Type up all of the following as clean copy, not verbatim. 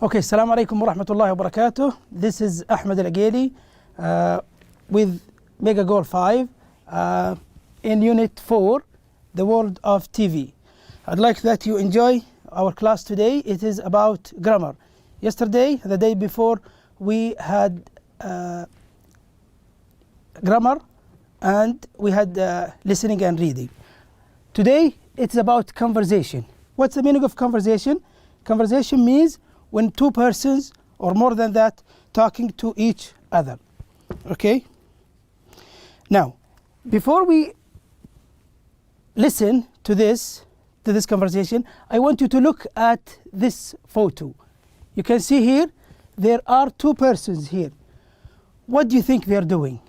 Okay, Assalamu alaikum wa rahmatullahi wa barakatuh. This is Ahmed Al-Gheli with Mega Goal 5 in Unit 4, the world of TV. I'd like that you enjoy our class today. It is about grammar. Yesterday, the day before, we had grammar and we had listening and reading. Today, it's about conversation. What's the meaning of conversation? Conversation means when two persons or more than that talking to each other. Okay? Now, before we listen to this conversation, I want you to look at this photo. You can see here, there are two persons here. What do you think they're doing?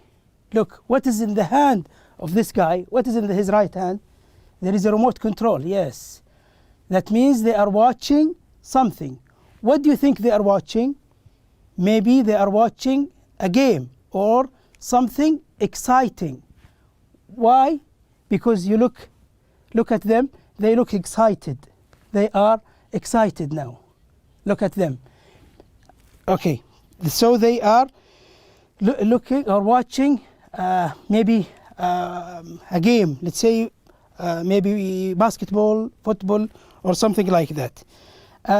Look, what is in the hand of this guy? What is in his right hand? There is a remote control, yes. That means they are watching something. What do you think they are watching? Maybe they are watching a game or something exciting. Why? Because you look at them, they look excited. They are excited now. Look at them. Okay, so they are looking or watching maybe a game. Let's say maybe basketball, football, or something like that.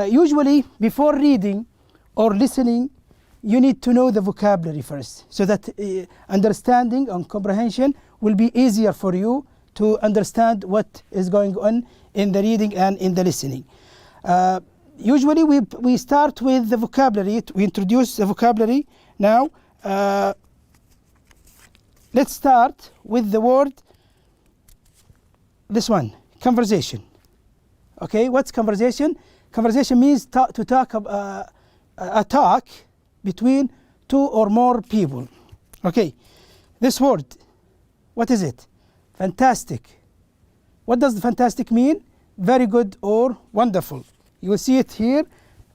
Usually, before reading or listening, you need to know the vocabulary first, so that understanding and comprehension will be easier for you to understand what is going on in the reading and in the listening. Usually, we start with the vocabulary. We introduce the vocabulary. Now, let's start with the word, this one, conversation. Okay, what's conversation? Conversation means to talk a talk between two or more people. Okay, this word, what is it? Fantastic. What does fantastic mean? Very good or wonderful. You will see it here,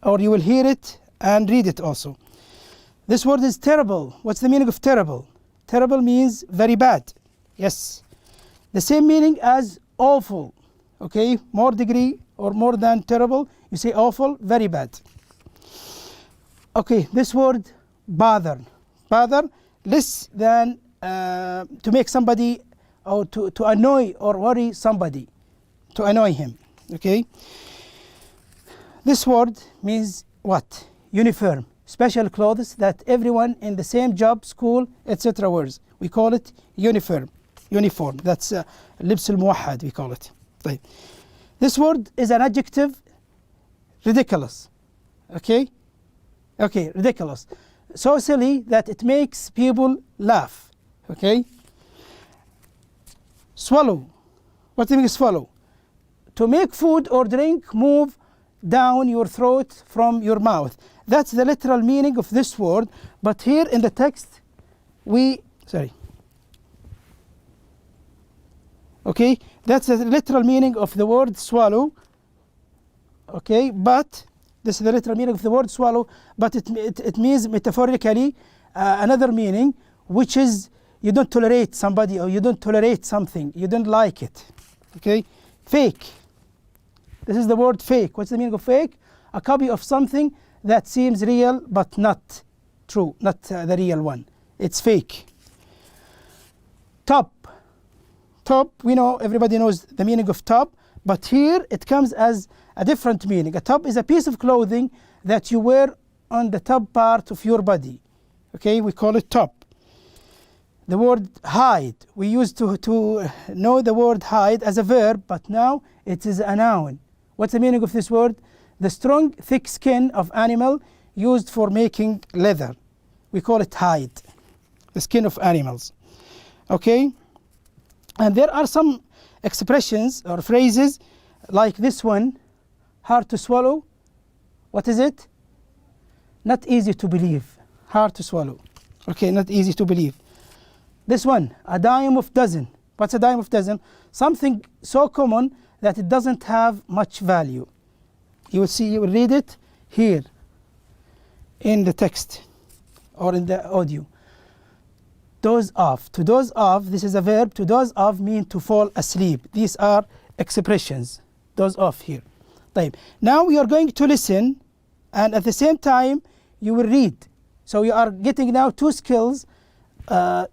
or you will hear it and read it also. This word is terrible. What's the meaning of terrible? Terrible means very bad. Yes. The same meaning as awful. Okay, more degree or more than terrible, you say awful, very bad. Okay, this word bother. Bother, less than to make somebody or to annoy or worry somebody, to annoy him. Okay, this word means what? Uniform, special clothes that everyone in the same job, school, etc. wears. We call it uniform. Uniform, that's لبس الموحد we call it. طيب. This word is an adjective, ridiculous. Okay, ridiculous. So silly that it makes people laugh. Okay. Swallow. What do you mean swallow? To make food or drink move down your throat from your mouth. That's the literal meaning of this word. But here in the text, okay, that's the literal meaning of the word swallow. Okay, but this is the literal meaning of the word swallow, but it means metaphorically another meaning, which is you don't tolerate somebody or you don't tolerate something, you don't like it. Okay, fake. This is the word fake. What's the meaning of fake? A copy of something that seems real but not true, not the real one. It's fake. Top. Top, we know, everybody knows the meaning of top, but here it comes as a different meaning. A top is a piece of clothing that you wear on the top part of your body. Okay, we call it top. The word hide, we used to know the word hide as a verb, but now it is a noun. What's the meaning of this word? The strong, thick skin of animal used for making leather. We call it hide, the skin of animals. Okay? And there are some expressions or phrases like this one, hard to swallow. What is it? Not easy to believe. Hard to swallow. Okay, not easy to believe. This one, a dime of dozen. What's a dime of dozen? Something so common that it doesn't have much value. You will see, you will read it here in the text or in the audio. Doze off. To doze off, this is a verb. To doze off means to fall asleep. These are expressions. Doze off here. طيب. Now we are going to listen and at the same time you will read. So you are getting now two skills at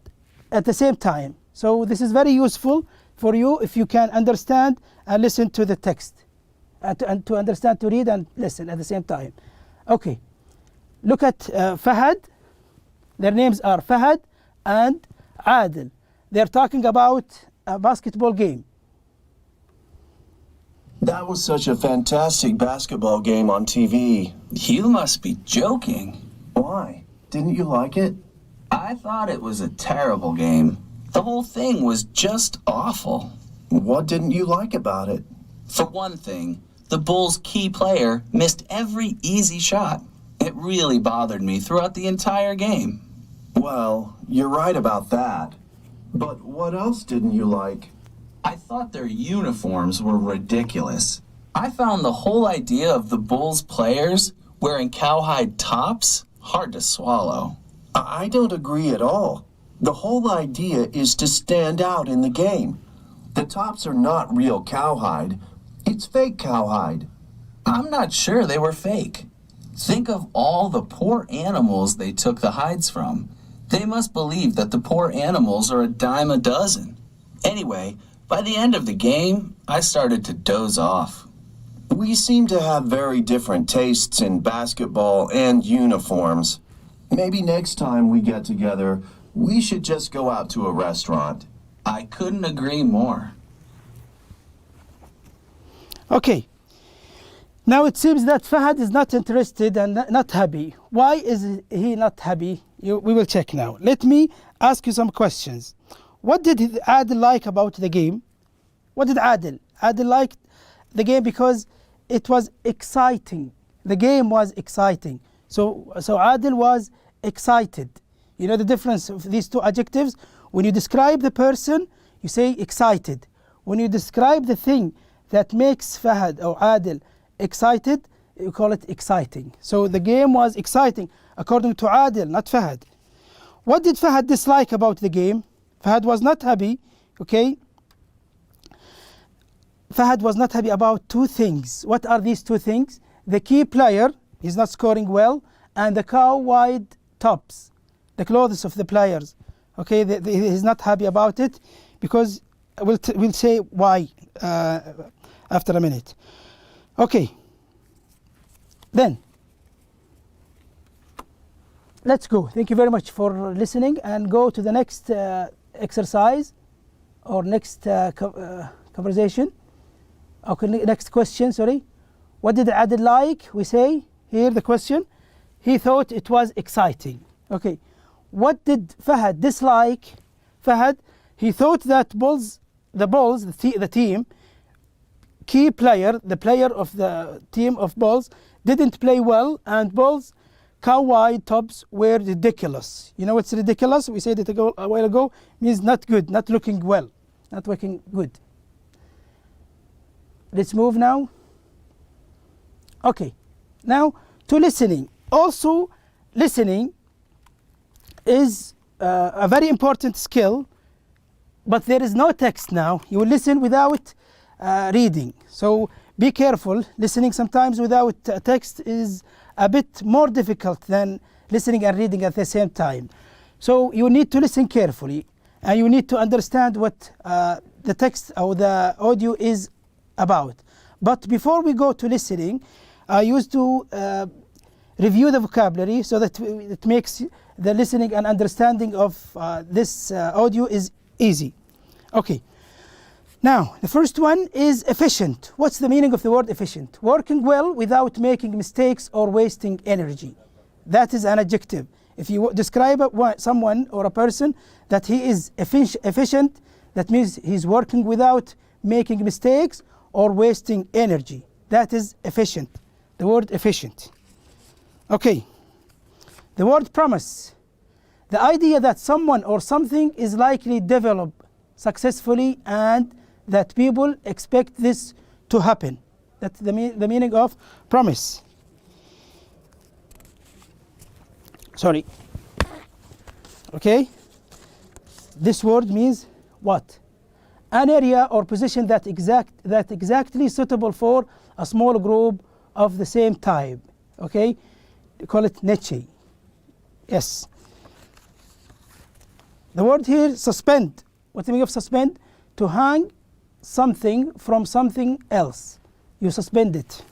the same time. So this is very useful for you if you can understand and listen to the text, and to understand, to read and listen at the same time. Okay, look at Fahad. Their names are Fahad and Adil. They're talking about a basketball game. That was such a fantastic basketball game on TV. You must be joking. Why? Didn't you like it? I thought it was a terrible game. The whole thing was just awful. What didn't you like about it? For one thing, the Bulls' key player missed every easy shot. It really bothered me throughout the entire game. Well, you're right about that. But what else didn't you like? I thought their uniforms were ridiculous. I found the whole idea of the Bulls players wearing cowhide tops hard to swallow. I don't agree at all. The whole idea is to stand out in the game. The tops are not real cowhide. It's fake cowhide. I'm not sure they were fake. Think of all the poor animals they took the hides from. They must believe that the poor animals are a dime a dozen. Anyway, by the end of the game, I started to doze off. We seem to have very different tastes in basketball and uniforms. Maybe next time we get together, we should just go out to a restaurant. I couldn't agree more. Okay. Now it seems that Fahad is not interested and not happy. Why is he not happy? We will check now. Let me ask you some questions. What did Adil like about the game? What did Adil? Adil liked the game because it was exciting. The game was exciting. So Adil was excited. You know the difference of these two adjectives? When you describe the person, you say excited. When you describe the thing that makes Fahad or Adil excited, you call it exciting. So the game was exciting according to Adil, not Fahad. What did Fahad dislike about the game? Fahad was not happy, okay? Fahad was not happy about two things. What are these two things? The key player, he's not scoring well, and the cow-wide tops, the clothes of the players. Okay, he's not happy about it because we'll say why after a minute. Okay, then let's go. Thank you very much for listening, and go to the next exercise or next conversation. Okay, next question, sorry. What did Adil like? We say here the question. He thought it was exciting. Okay. What did Fahad dislike? Fahad, he thought that the team, key player, the player of the team of Bulls, didn't play well, and Bulls' cow-wide tops were ridiculous. You know what's ridiculous? We said it a while ago, means not good, not looking well, not looking good. Let's move now. Okay, now to listening. Also, listening is a very important skill, but there is no text now. You will listen without reading. So be careful. Listening sometimes without text is a bit more difficult than listening and reading at the same time. So you need to listen carefully, and you need to understand what the text or the audio is about. But before we go to listening, I used to review the vocabulary so that it makes the listening and understanding of this audio is easy. Okay. Now, the first one is efficient. What's the meaning of the word efficient? Working well without making mistakes or wasting energy. That is an adjective. If you describe someone or a person that he is efficient, that means he's working without making mistakes or wasting energy. That is efficient. The word efficient. Okay. The word promise. The idea that someone or something is likely to develop successfully and that people expect this to happen. That's the meaning of promise. Sorry. Okay. This word means what? An area or position that exactly suitable for a small group of the same type. Okay, they call it neche. Yes. The word here, suspend. What's the meaning of suspend? To hang something from something else. You suspend it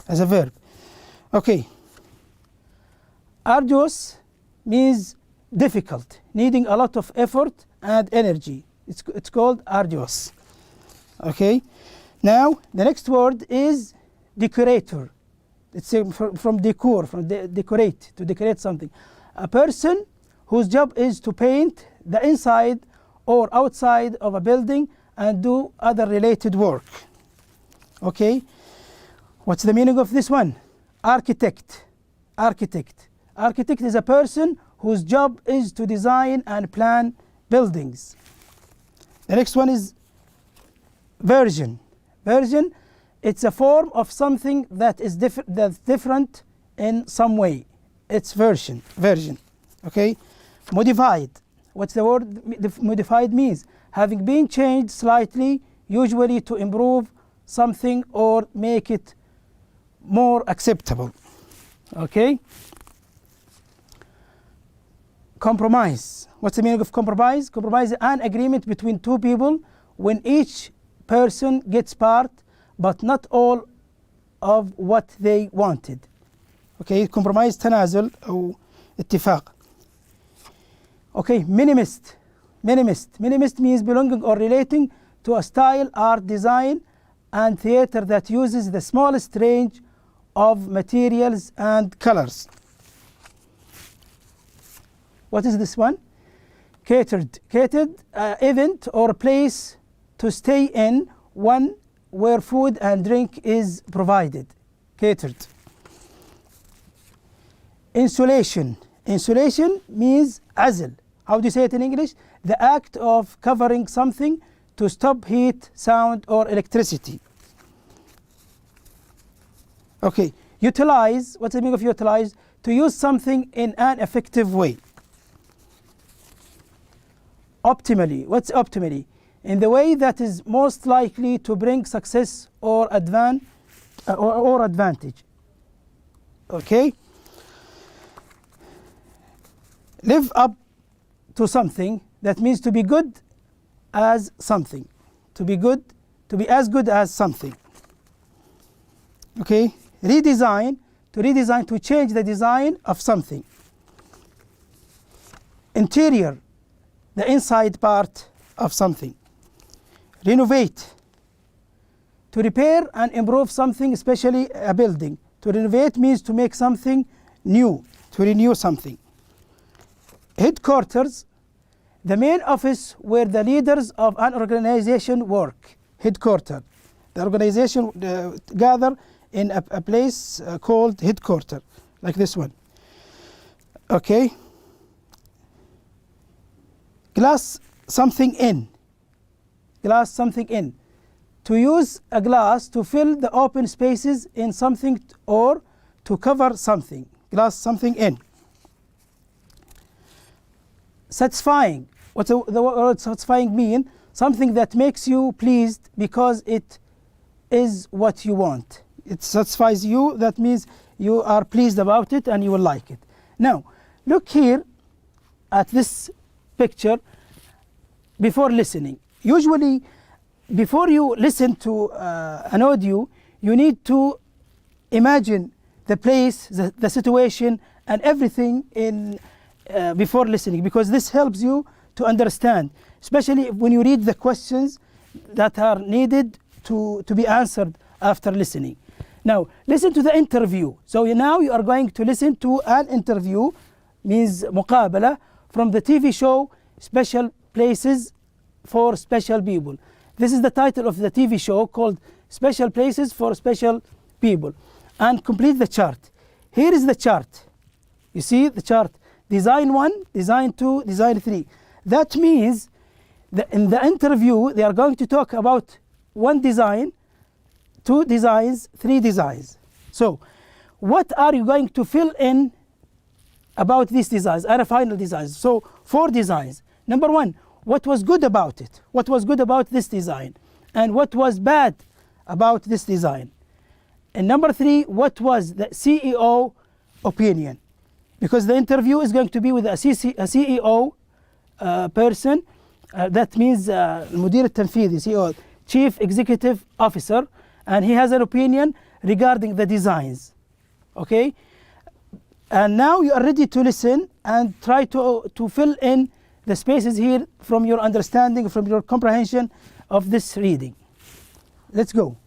as a verb. Okay. Arduous means difficult, needing a lot of effort and energy. It's called arduous. Okay. Now the next word is decorator. It's from decor, from decorate, to decorate something. A person whose job is to paint the inside or outside of a building and do other related work. Okay. What's the meaning of this one? Architect. Architect. Architect is a person whose job is to design and plan buildings. The next one is version. Version, it's a form of something that is that's different in some way. It's version. Version. Okay. Modified. What's the word modified means? Having been changed slightly, usually to improve something or make it more acceptable. Okay. Compromise. What's the meaning of compromise? Compromise is an agreement between two people when each person gets part but not all of what they wanted. Okay, compromise تنازل أو اتفاق. Okay, minimist. Minimist. Minimist means belonging or relating to a style, art, design, and theater that uses the smallest range of materials and colors. What is this one? Catered. Catered, event or place to stay in, one where food and drink is provided. Catered. Insulation. Insulation means azl. How do you say it in English? The act of covering something to stop heat, sound, or electricity. Okay. Utilize. What's the meaning of utilize? To use something in an effective way. Optimally. What's optimally? In the way that is most likely to bring success or advantage. Okay. Live up to something. That means to be good as something. To be good, to be as good as something. Okay. Redesign. To redesign, to change the design of something. Interior. The inside part of something. Renovate. To repair and improve something, especially a building. To renovate means to make something new, to renew something. Headquarters, the main office where the leaders of an organization work. Headquarters. The organization gather in a place called headquarters, like this one. Okay. Glass something in. Glass something in. To use a glass to fill the open spaces in something or to cover something. Glass something in. Satisfying. What the word satisfying mean? Something that makes you pleased because it is what you want. It satisfies you. That means you are pleased about it and you will like it. Now, look here at this picture before listening. Usually, before you listen to an audio, you need to imagine the place, the situation, and everything in before listening, because this helps you to understand, especially when you read the questions that are needed to be answered after listening. Now, listen to the interview. So now you are going to listen to an interview, means مقابلة, from the TV show Special Places for Special People. This is the title of the TV show called Special Places for Special People. And complete the chart. Here is the chart. You see the chart. Design 1, Design 2, Design 3. That means that in the interview they are going to talk about one design, 2 designs, 3 designs. So what are you going to fill in about these designs, are final designs? So 4 designs. Number 1, what was good about it? What was good about this design? And what was bad about this design? And number 3, what was the CEO opinion? Because the interview is going to be with a CEO person. That means المدير التنفيذي, CEO, Chief Executive Officer, and he has an opinion regarding the designs. Okay? And now you are ready to listen and try to fill in the spaces here from your understanding, from your comprehension of this reading. Let's go.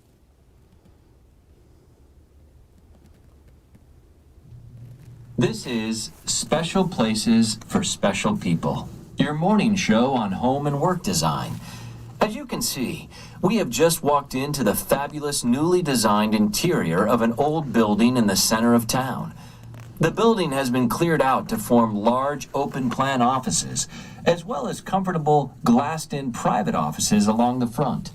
This is Special Places for Special People, your morning show on home and work design. As you can see, we have just walked into the fabulous newly designed interior of an old building in the center of town. The building has been cleared out to form large open-plan offices, as well as comfortable glassed-in private offices along the front.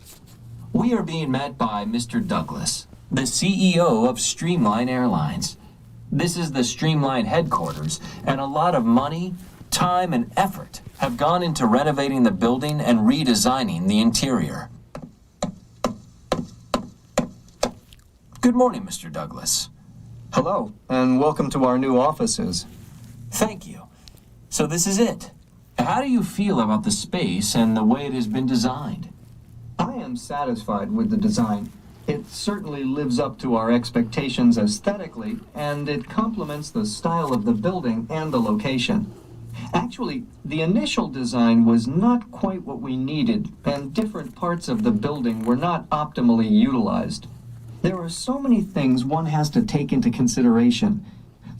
We are being met by Mr. Douglas, the CEO of Streamline Airlines. This is the Streamline headquarters, and a lot of money, time, and effort have gone into renovating the building and redesigning the interior. Good morning, Mr. Douglas. Hello, and welcome to our new offices. Thank you. So this is it. How do you feel about the space and the way it has been designed? I am satisfied with the design. It certainly lives up to our expectations aesthetically, and it complements the style of the building and the location. Actually, the initial design was not quite what we needed, and different parts of the building were not optimally utilized. There are so many things one has to take into consideration.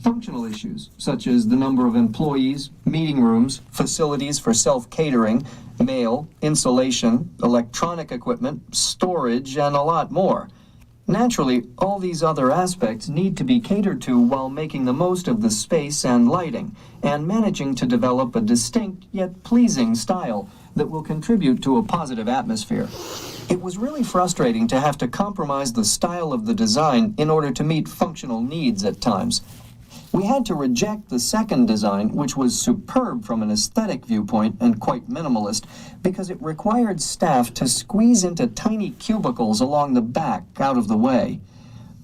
Functional issues, such as the number of employees, meeting rooms, facilities for self-catering, mail, insulation, electronic equipment, storage, and a lot more. Naturally, all these other aspects need to be catered to while making the most of the space and lighting, and managing to develop a distinct yet pleasing style that will contribute to a positive atmosphere. It was really frustrating to have to compromise the style of the design in order to meet functional needs at times. We had to reject the second design, which was superb from an aesthetic viewpoint and quite minimalist, because it required staff to squeeze into tiny cubicles along the back out of the way.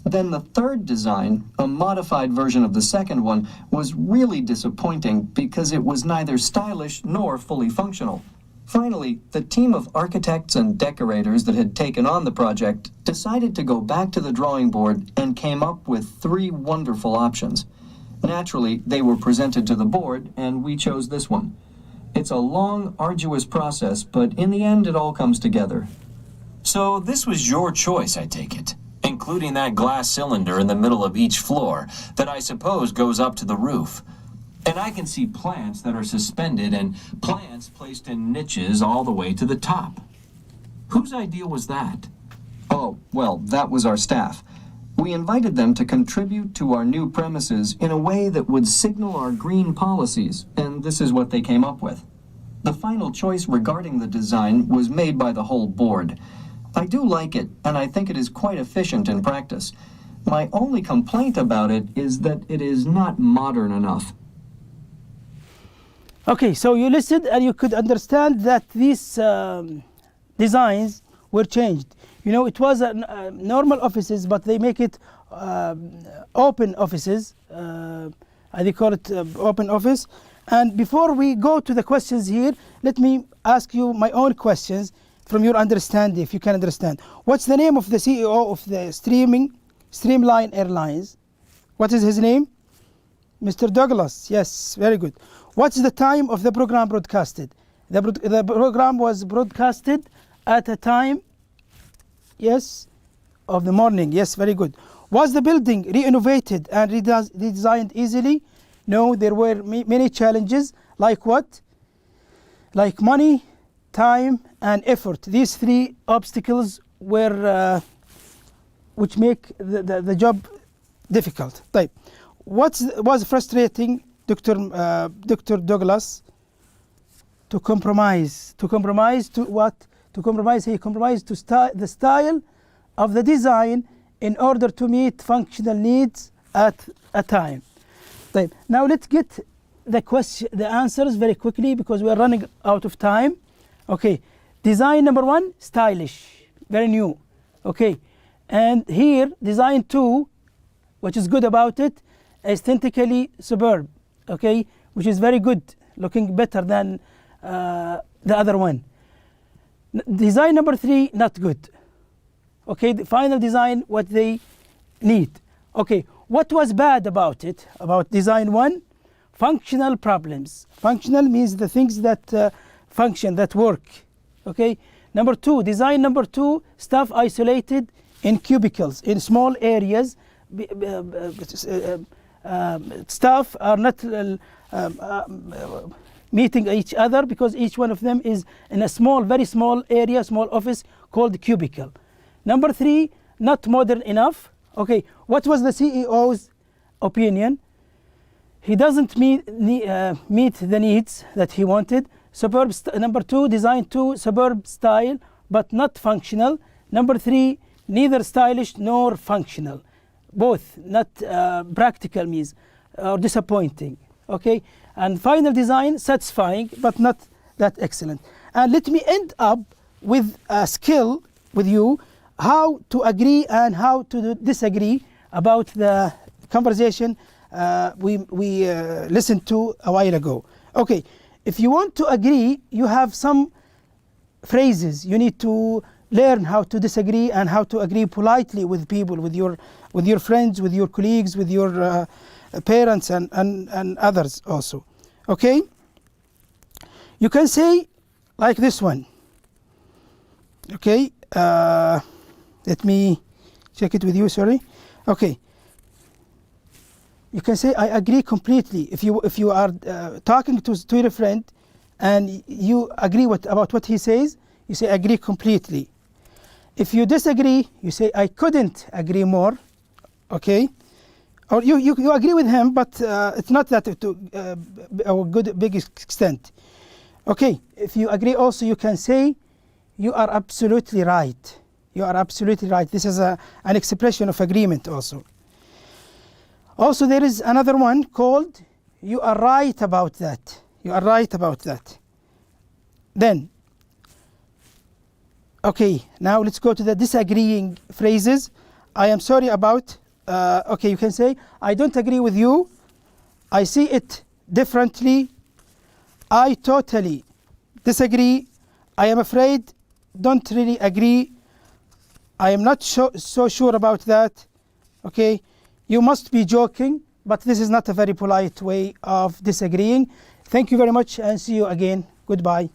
Then the third design, a modified version of the second one, was really disappointing because it was neither stylish nor fully functional. Finally, the team of architects and decorators that had taken on the project decided to go back to the drawing board and came up with 3 wonderful options. Naturally, they were presented to the board, and we chose this one. It's a long, arduous process, but in the end, it all comes together. So this was your choice, I take it, including that glass cylinder in the middle of each floor that I suppose goes up to the roof. And I can see plants that are suspended and plants placed in niches all the way to the top. Whose idea was that? Oh, well, that was our staff. We invited them to contribute to our new premises in a way that would signal our green policies, and this is what they came up with. The final choice regarding the design was made by the whole board. I do like it, and I think it is quite efficient in practice. My only complaint about it is that it is not modern enough. Okay, so you listened and you could understand that these designs were changed. You know, it was normal offices, but they make it open offices. They call it open office. And before we go to the questions here, let me ask you my own questions from your understanding, if you can understand. What's the name of the CEO of the Streamline Airlines? What is his name? Mr. Douglas. Yes, very good. What's the time of the program broadcasted? The program was broadcasted at a time, yes, of the morning. Yes, very good. Was the building renovated and redesigned easily? No, there were many challenges. Like what? Like money, time, and effort. These 3 obstacles were which make the job difficult. Type. What was frustrating, Dr. Douglas? To compromise. To compromise to what? To compromise. He compromised to the style of the design in order to meet functional needs at a time. Type. Now let's get the answers very quickly because we are running out of time. Okay. Design number 1, stylish, very new. Okay. And here, design 2, which is good about it, aesthetically superb, okay, which is very good, looking better than the other one. Design number 3, not good. Okay, the final design, what they need. Okay, what was bad about it, about design 1? Functional problems. Functional means the things that function, that work. Okay, number 2, design number 2, stuff isolated in cubicles, in small areas. Staff are not meeting each other because each one of them is in a small, very small area, small office called cubicle. Number 3, not modern enough. Okay, what was the CEO's opinion? He doesn't meet the needs that he wanted. Superb. Number 2, design 2, superb style, but not functional. Number 3, neither stylish nor functional. Both not practical means or disappointing. Okay, and final design satisfying but not that excellent. And let me end up with a skill with you, how to agree and how to disagree about the conversation we listened to a while ago. Okay, if you want to agree, you have some phrases. You need to learn how to disagree and how to agree politely with people, with your friends, with your colleagues, with your parents and others also. Okay? You can say like this one. Okay? Let me check it with you, sorry. Okay. You can say I agree completely. If you are talking to your friend and you agree about what he says, you say agree completely. If you disagree, you say I couldn't agree more. Okay? Or you agree with him, but it's not that to a good big extent. Okay, if you agree also, you can say you are absolutely right. You are absolutely right. This is an expression of agreement also. Also, there is another one called you are right about that. You are right about that. Then, okay, now let's go to the disagreeing phrases. I am sorry about. Okay, you can say, I don't agree with you. I see it differently. I totally disagree. I am afraid. Don't really agree. I am not so sure about that. Okay, you must be joking, but this is not a very polite way of disagreeing. Thank you very much and see you again. Goodbye.